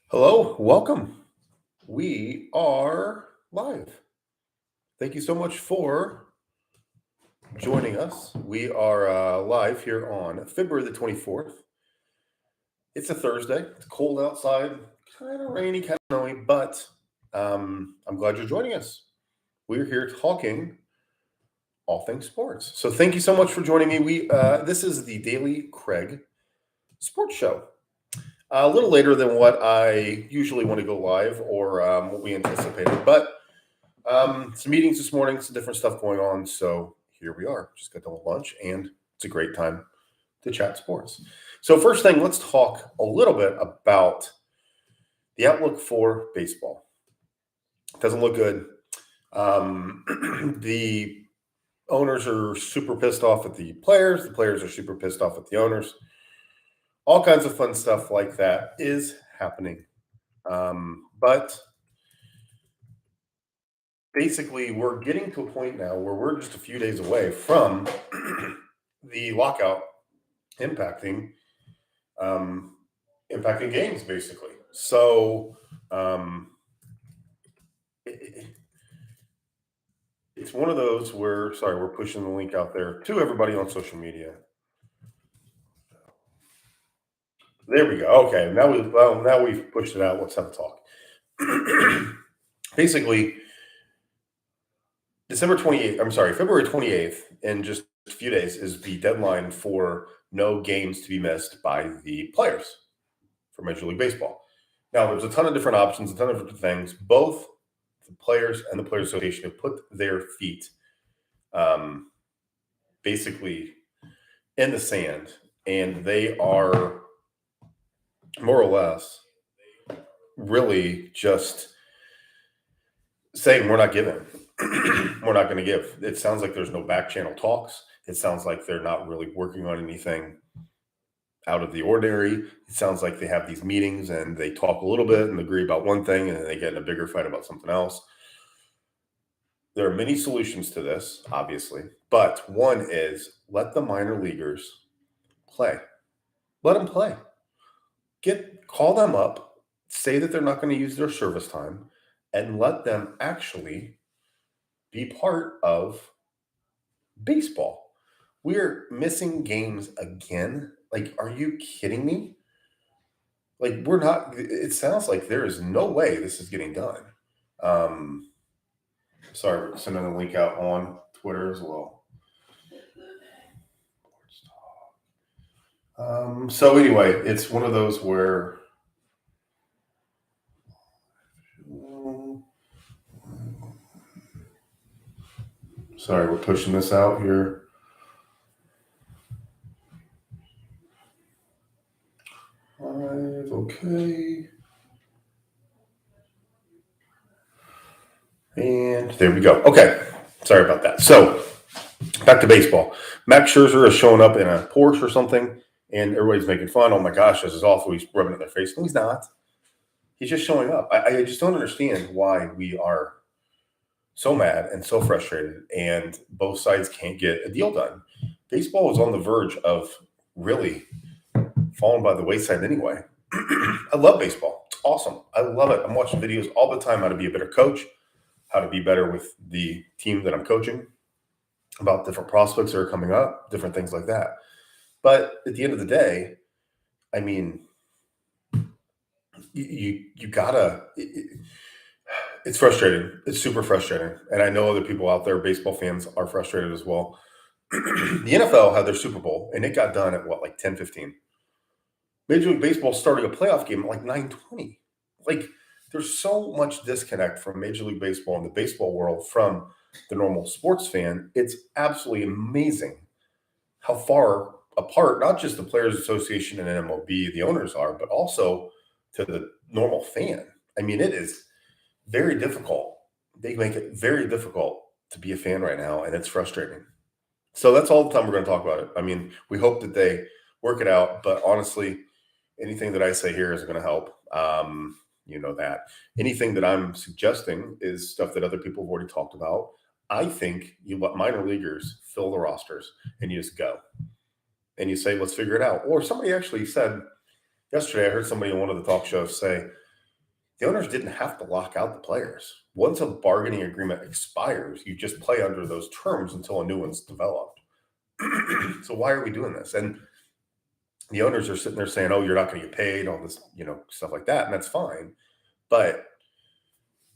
Hello, welcome. We are live. Thank you so much for joining us. We are live here on February the 24th. It's a Thursday. It's cold outside, kind of rainy, kind of snowy, but I'm glad you're joining us. We're here talking all things sports. So thank you so much for joining me. This is the Daily Craig Sports Show. A little later than what I usually want to go live or what we anticipated, but some meetings this morning, some different stuff going on. So here we are. Just got done with lunch, and it's a great time to chat sports. So first thing, let's talk a little bit about the outlook for baseball. It doesn't look good. The owners are super pissed off at the players. The players are super pissed off at the owners. All kinds of fun stuff like that is happening. But basically, we're getting to a point now where we're just a few days away from the lockout impacting impacting games, basically. So it's one of those where, sorry, we're pushing the link out there to everybody on social media. There we go. Okay, now we've pushed it out. Let's have a talk. Basically, February 28th, in just a few days, is the deadline for no games to be missed by the players for Major League Baseball. Now, there's a ton of different options, a ton of different things. Both the players and the Players Association have put their feet basically in the sand, and they are more or less really just saying we're not giving. We're not going to give. It sounds like there's no back channel talks. It sounds like they're not really working on anything out of the ordinary. It sounds like they have these meetings and they talk a little bit and agree about one thing, and then they get in a bigger fight about something else. There are many solutions to this, obviously, but one is let the minor leaguers play. Let them play. Call them up, say that they're not going to use their service time, and let them actually be part of baseball. We're missing games again. Like, are you kidding me? Like, we're not. It sounds like there is no way this is getting done. Sorry, we're sending a link out on Twitter as well. So anyway, it's one of those where sorry, we're pushing this out here. Live, okay. And there we go. Okay. Sorry about that. So back to baseball. Max Scherzer is showing up in a Porsche or something, and everybody's making fun. Oh my gosh, this is awful. He's rubbing it in their face. No, he's not. He's just showing up. I just don't understand why we are so mad and so frustrated, and both sides can't get a deal done. Baseball is on the verge of really falling by the wayside anyway. I love baseball. It's awesome. I love it. I'm watching videos all the time how to be a better coach, how to be better with the team that I'm coaching, about different prospects that are coming up, different things like that. But at the end of the day, I mean, you gotta. It's frustrating. It's super frustrating, and I know other people out there, baseball fans, are frustrated as well. The NFL had their Super Bowl, and it got done at what, like 10:15. Major League Baseball starting a playoff game at like 9:20. Like, there's so much disconnect from Major League Baseball and the baseball world from the normal sports fan. It's absolutely amazing how far apart not just the Players Association and MLB, the owners are, but also to the normal fan. I mean, it is very difficult. They make it very difficult to be a fan right now, and it's frustrating. So that's all the time we're going to talk about it. I mean, we hope that they work it out, but honestly, anything that I say here is going to help. You know that. Anything that I'm suggesting is stuff that other people have already talked about. I think you let minor leaguers fill the rosters and you just go. And you say, let's figure it out. Or somebody actually said yesterday, I heard somebody on one of the talk shows say, the owners didn't have to lock out the players. Once a bargaining agreement expires, you just play under those terms until a new one's developed. So why are we doing this? And the owners are sitting there saying, "Oh, you're not going to get paid," all this, stuff like that, and that's fine. But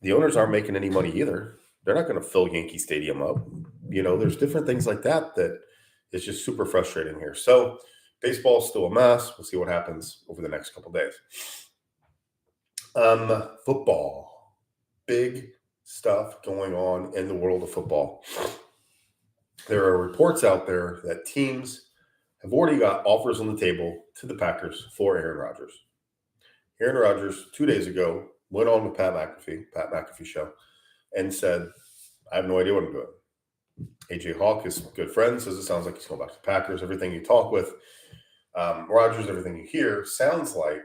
the owners aren't making any money either. They're not going to fill Yankee Stadium up. There's different things like that is just super frustrating here. So baseball is still a mess. We'll see what happens over the next couple of days. Football, big stuff going on in the world of football. There are reports out there that teams have already got offers on the table to the Packers for Aaron Rodgers. Aaron Rodgers, 2 days ago, went on with Pat McAfee Show, and said, "I have no idea what I'm doing." AJ Hawk is good friends, says it sounds like he's going back to the Packers. Everything you talk with Rodgers, everything you hear, sounds like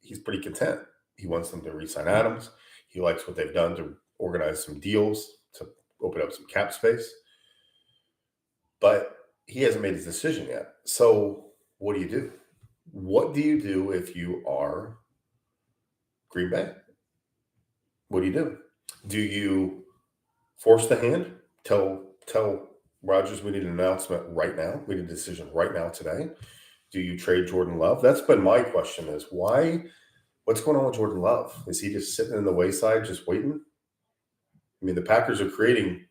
he's pretty content. He wants them to re-sign Adams. He likes what they've done to organize some deals to open up some cap space. But he hasn't made his decision yet. So what do you do? What do you do if you are Green Bay? What do you do? Do you force the hand? Tell Rodgers we need an announcement right now. We need a decision right now today. Do you trade Jordan Love? That's been my question is why? What's going on with Jordan Love? Is he just sitting in the wayside just waiting? I mean, the Packers are creating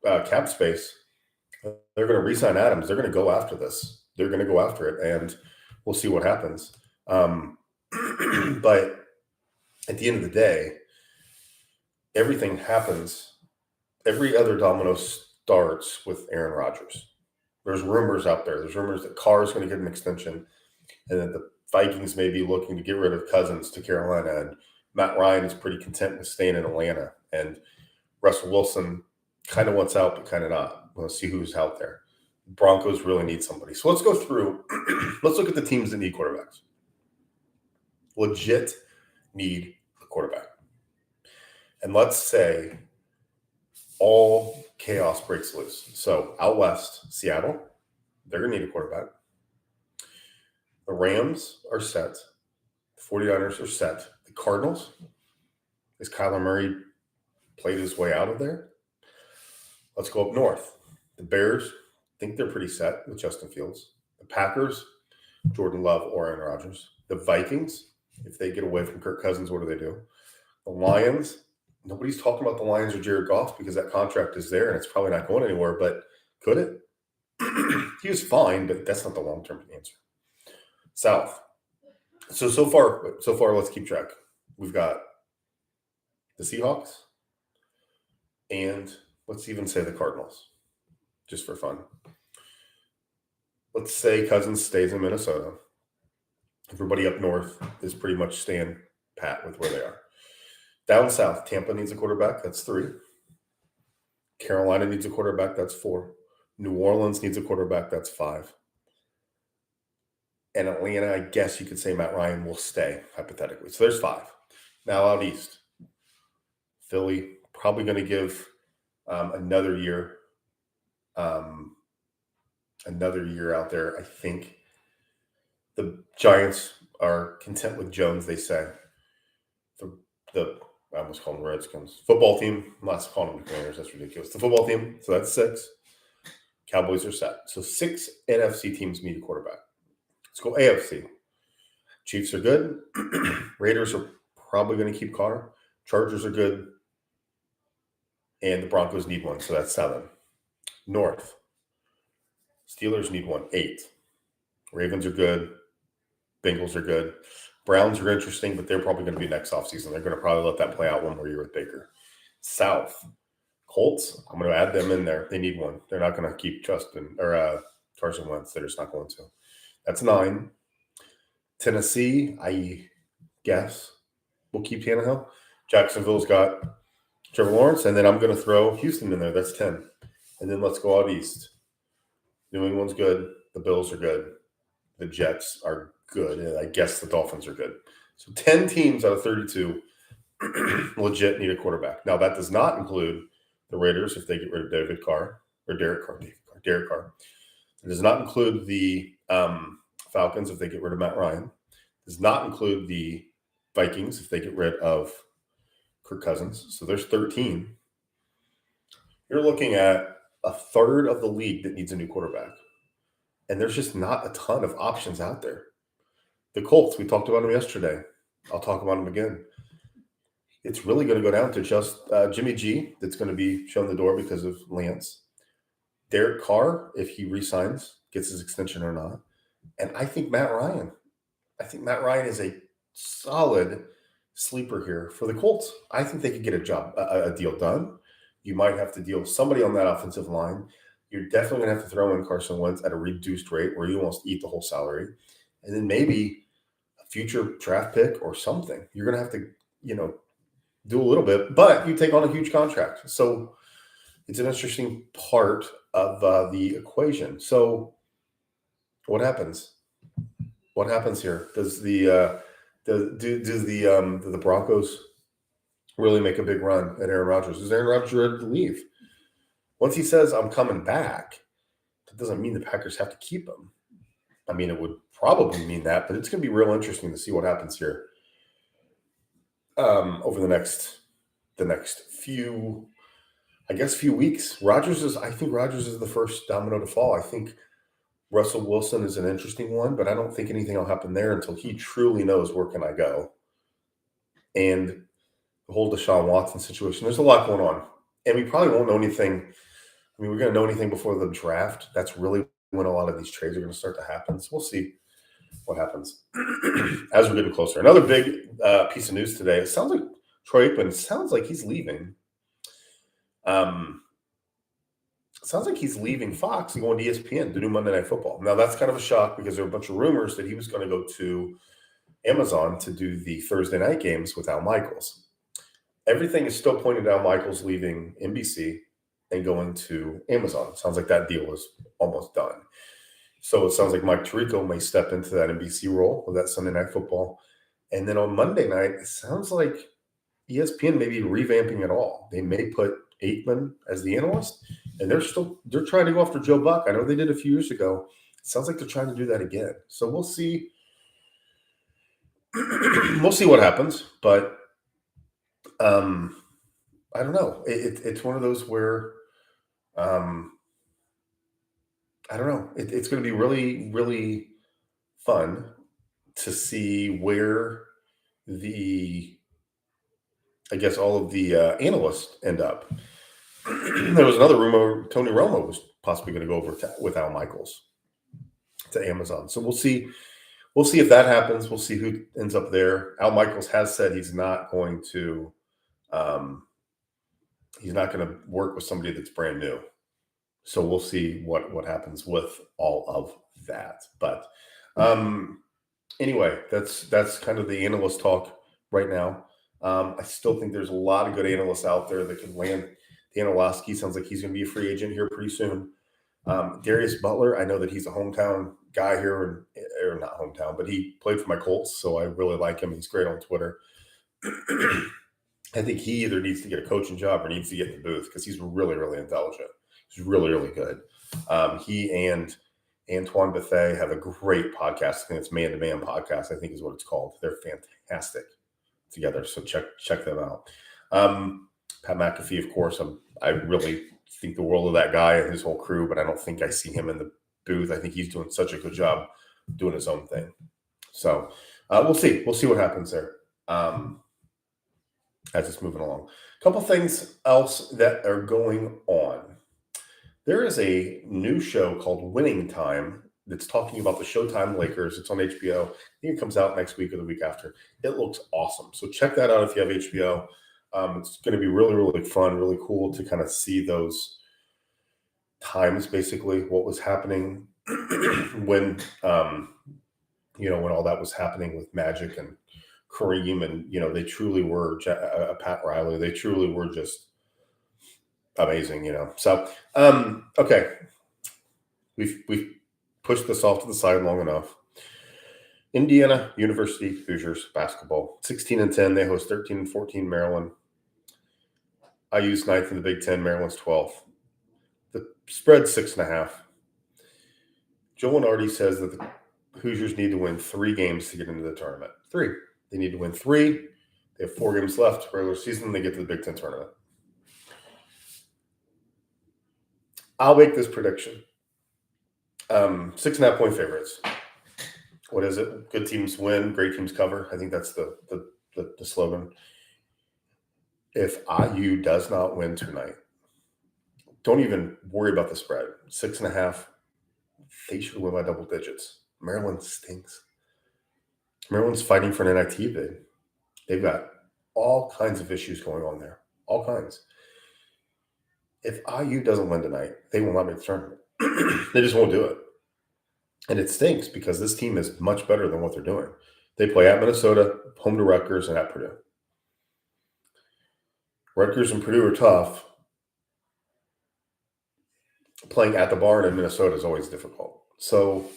cap space. They're going to re-sign Adams. They're going to go after this. They're going to go after it, and we'll see what happens. But at the end of the day, everything happens. Every other domino starts with Aaron Rodgers. There's rumors out there. There's rumors that Carr is going to get an extension and that the Vikings may be looking to get rid of Cousins to Carolina. And Matt Ryan is pretty content with staying in Atlanta. And Russell Wilson kind of wants out, but kind of not. We'll see who's out there. Broncos really need somebody. So let's go through. Let's look at the teams that need quarterbacks. Legit need a quarterback. And let's say all chaos breaks loose. So out west, Seattle, they're going to need a quarterback. The Rams are set. The 49ers are set. The Cardinals, is Kyler Murray played his way out of there? Let's go up north. The Bears think they're pretty set with Justin Fields. The Packers, Jordan Love or Aaron Rodgers. The Vikings, if they get away from Kirk Cousins, what do? The Lions, nobody's talking about the Lions or Jared Goff because that contract is there and it's probably not going anywhere, but could it? He was fine, but that's not the long-term answer. South. So far, let's keep track. We've got the Seahawks and let's even say the Cardinals, just for fun. Let's say Cousins stays in Minnesota. Everybody up north is pretty much staying pat with where they are. Down south, Tampa needs a quarterback. That's 3. Carolina needs a quarterback. That's 4. New Orleans needs a quarterback. That's 5. And Atlanta, I guess you could say Matt Ryan will stay, hypothetically. So there's 5. Now out east, Philly, probably going to give another year out there. I think the Giants are content with Jones, they say. I almost call them Redskins. Football team, I'm not calling them Commanders, that's ridiculous. The football team, so that's 6. Cowboys are set. So 6 NFC teams need a quarterback. Let's go AFC. Chiefs are good. Raiders are probably going to keep Carr. Chargers are good. And the Broncos need one, so that's 7. North. Steelers need one, 8. Ravens are good. Bengals are good. Browns are interesting, but they're probably going to be next offseason. They're going to probably let that play out one more year with Baker. South. Colts, I'm going to add them in there. They need one. They're not going to keep Carson Wentz. They're just not going to. That's 9. Tennessee, I guess, will keep Tannehill. Jacksonville's got Trevor Lawrence, and then I'm going to throw Houston in there. That's 10. And then let's go out east. New England's good. The Bills are good. The Jets are good. And I guess the Dolphins are good. So 10 teams out of 32 legit need a quarterback. Now, that does not include the Raiders if they get rid of Derek Carr. It does not include the Falcons if they get rid of Matt Ryan. It does not include the Vikings if they get rid of Kirk Cousins. So there's 13. You're looking at a third of the league that needs a new quarterback. And there's just not a ton of options out there. The Colts, we talked about them yesterday. I'll talk about them again. It's really going to go down to just Jimmy G that's going to be shown the door because of Lance. Derek Carr, if he resigns, gets his extension or not. And I think Matt Ryan. I think Matt Ryan is a solid sleeper here for the Colts. I think they could get a deal done. You might have to deal with somebody on that offensive line. You're definitely going to have to throw in Carson Wentz at a reduced rate where you almost eat the whole salary. And then maybe a future draft pick or something. You're going to have to, do a little bit, but you take on a huge contract. So it's an interesting part of the equation. So what happens? What happens here? Does the Broncos really make a big run at Aaron Rodgers? Is Aaron Rodgers ready to leave? Once he says, I'm coming back, that doesn't mean the Packers have to keep him. I mean, it would probably mean that, but it's going to be real interesting to see what happens here over the next few weeks. I think Rodgers is the first domino to fall. I think Russell Wilson is an interesting one, but I don't think anything will happen there until he truly knows where can I go. And the whole Deshaun Watson situation, there's a lot going on. And we probably won't know anything. I mean, we're going to know anything before the draft. That's really when a lot of these trades are going to start to happen. So we'll see what happens as we're getting closer. Another big piece of news today. It sounds like Troy Aikman sounds like he's leaving. Sounds like he's leaving Fox and going to ESPN to do Monday Night Football. Now, that's kind of a shock because there were a bunch of rumors that he was going to go to Amazon to do the Thursday night games with Al Michaels. Everything is still pointing to Al Michaels leaving NBC and going to Amazon. It sounds like that deal is almost done. So it sounds like Mike Tirico may step into that NBC role of that Sunday Night Football. And then on Monday night, it sounds like ESPN may be revamping it all. They may put Aikman as the analyst, and they're trying to go after Joe Buck. I know they did a few years ago. It sounds like they're trying to do that again. So we'll see. We'll see what happens, but I don't know. It's one of those where I don't know. It's going to be really, really fun to see where all of the analysts end up. There was another rumor Tony Romo was possibly going to go over with Al Michaels to Amazon. So we'll see. We'll see if that happens. We'll see who ends up there. Al Michaels has said he's not going to work with somebody that's brand new. So we'll see what happens with all of that. But anyway, that's kind of the analyst talk right now. I still think there's a lot of good analysts out there that could land. Dan Orlovsky sounds like he's going to be a free agent here pretty soon. Darius Butler, I know that he's a hometown guy here, or not hometown, but he played for my Colts, so I really like him. He's great on Twitter. I think he either needs to get a coaching job or needs to get in the booth because he's really, really intelligent. He's really, really good. He and Antoine Bethea have a great podcast. I think it's Man to Man Podcast, I think is what it's called. They're fantastic together, so check them out. Pat McAfee, of course, I really think the world of that guy and his whole crew, but I don't think I see him in the booth. I think he's doing such a good job doing his own thing. So we'll see. We'll see what happens there as it's moving along. A couple things else that are going on. There is a new show called Winning Time that's talking about the Showtime Lakers. It's on HBO. I think it comes out next week or the week after. It looks awesome. So check that out if you have HBO. It's going to be really, really fun, really cool to kind of see those times, basically, what was happening when all that was happening with Magic and Kareem, and they truly were Pat Riley. They truly were just amazing, So okay, we've pushed this off to the side long enough. Indiana University Hoosiers basketball, 16-10. They host 13-14 Maryland. IU's 9th in the Big Ten. Maryland's 12th. The spread's 6.5. Joe Lunardi says that the Hoosiers need to win 3 games to get into the tournament. 3. They need to win 3. They have 4 games left, regular season. They get to the Big Ten tournament. I'll make this prediction. 6.5 point favorites. What is it? Good teams win, great teams cover. I think that's the slogan. If IU does not win tonight, don't even worry about the spread. 6.5. They should win by double digits. Maryland stinks. Maryland's fighting for an NIT bid. They've got all kinds of issues going on there. All kinds. If IU doesn't win tonight, they will not make the tournament. They just won't do it. And it stinks because this team is much better than what they're doing. They play at Minnesota, home to Rutgers, and at Purdue. Rutgers and Purdue are tough. Playing at the barn in Minnesota is always difficult. So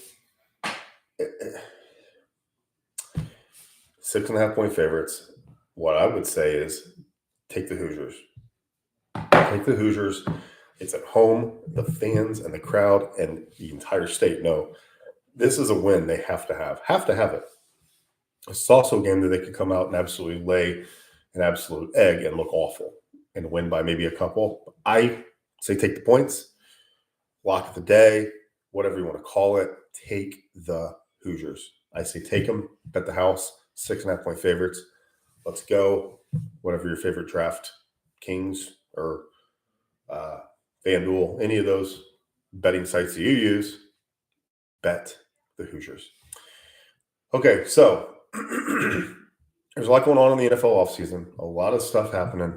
6.5 point favorites. What I would say is take the Hoosiers. Take the Hoosiers. It's at home. The fans and the crowd and the entire state know this is a win they have to have. Have to have it. It's also a game that they could come out and absolutely lay an absolute egg and look awful and win by maybe a couple. I say take the points. Lock of the day, whatever you want to call it, take the Hoosiers. I say take them, bet the house, 6.5 point favorites. Let's go. Whatever your favorite draft, Kings or FanDuel, any of those betting sites that you use, bet the Hoosiers. Okay, so there's a lot going on in the NFL offseason. A lot of stuff happening.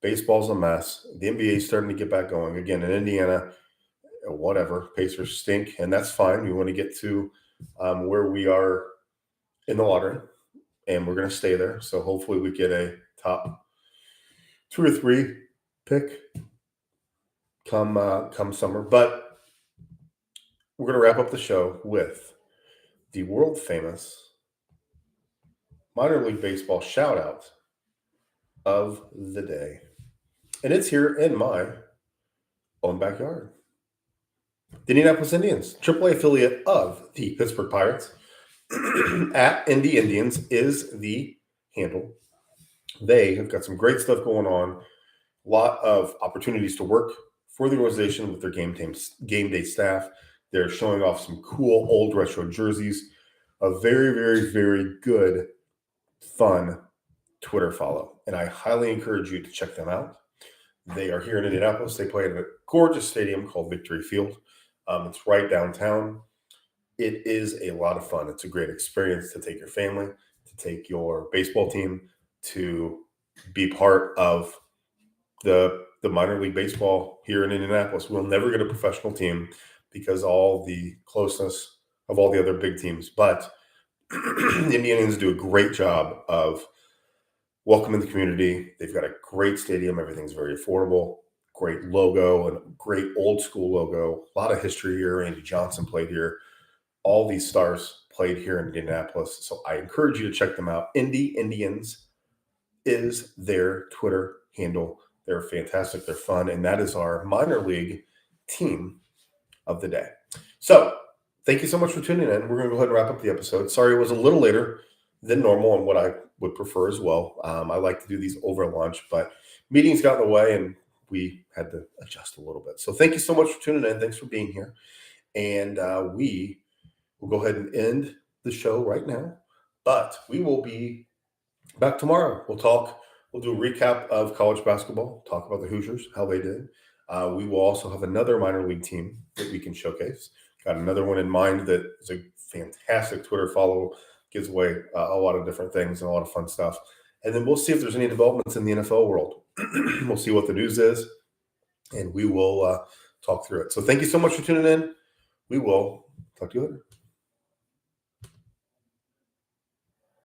Baseball's a mess. The NBA is starting to get back going. Again, in Indiana, whatever, Pacers stink, and that's fine. We want to get to where we are in the lottery, and we're going to stay there. So hopefully we get a top 2 or 3 pick come summer. But we're going to wrap up the show with the world famous minor league baseball shout out of the day, and it's here in my own backyard. The Indianapolis Indians, AAA affiliate of the Pittsburgh Pirates, at Indy Indians is the handle. They have got some great stuff going on. A lot of opportunities to work for the organization with their game day staff. They're showing off some cool old retro jerseys. A very, very, very good, fun Twitter follow. And I highly encourage you to check them out. They are here in Indianapolis. They play at a gorgeous stadium called Victory Field. It's right downtown. It is a lot of fun. It's a great experience to take your family, to take your baseball team, to be part of the minor league baseball here in Indianapolis. We'll never get a professional team because all the closeness of all the other big teams. But the Indians do a great job of welcoming the community. They've got a great stadium. Everything's very affordable. Great logo and great old school logo. A lot of history here. Andy Johnson played here. All these stars played here in Indianapolis. So I encourage you to check them out. Indy Indians is their Twitter handle. They're fantastic. They're fun. And that is our minor league team of the day. So thank you so much for tuning in. We're going to go ahead and wrap up the episode. Sorry, it was a little later than normal and what I would prefer as well. I like to do these over lunch, but meetings got in the way and we had to adjust a little bit. So thank you so much for tuning in. Thanks for being here. And we will go ahead and end the show right now, but we will be back tomorrow. We'll do a recap of college basketball, talk about the Hoosiers, how they did. We will also have another minor league team that we can showcase. Got another one in mind that is a fantastic Twitter follow, gives away a lot of different things and a lot of fun stuff. And then we'll see if there's any developments in the NFL world. We'll see what the news is, and we will talk through it. So thank you so much for tuning in. We will talk to you later.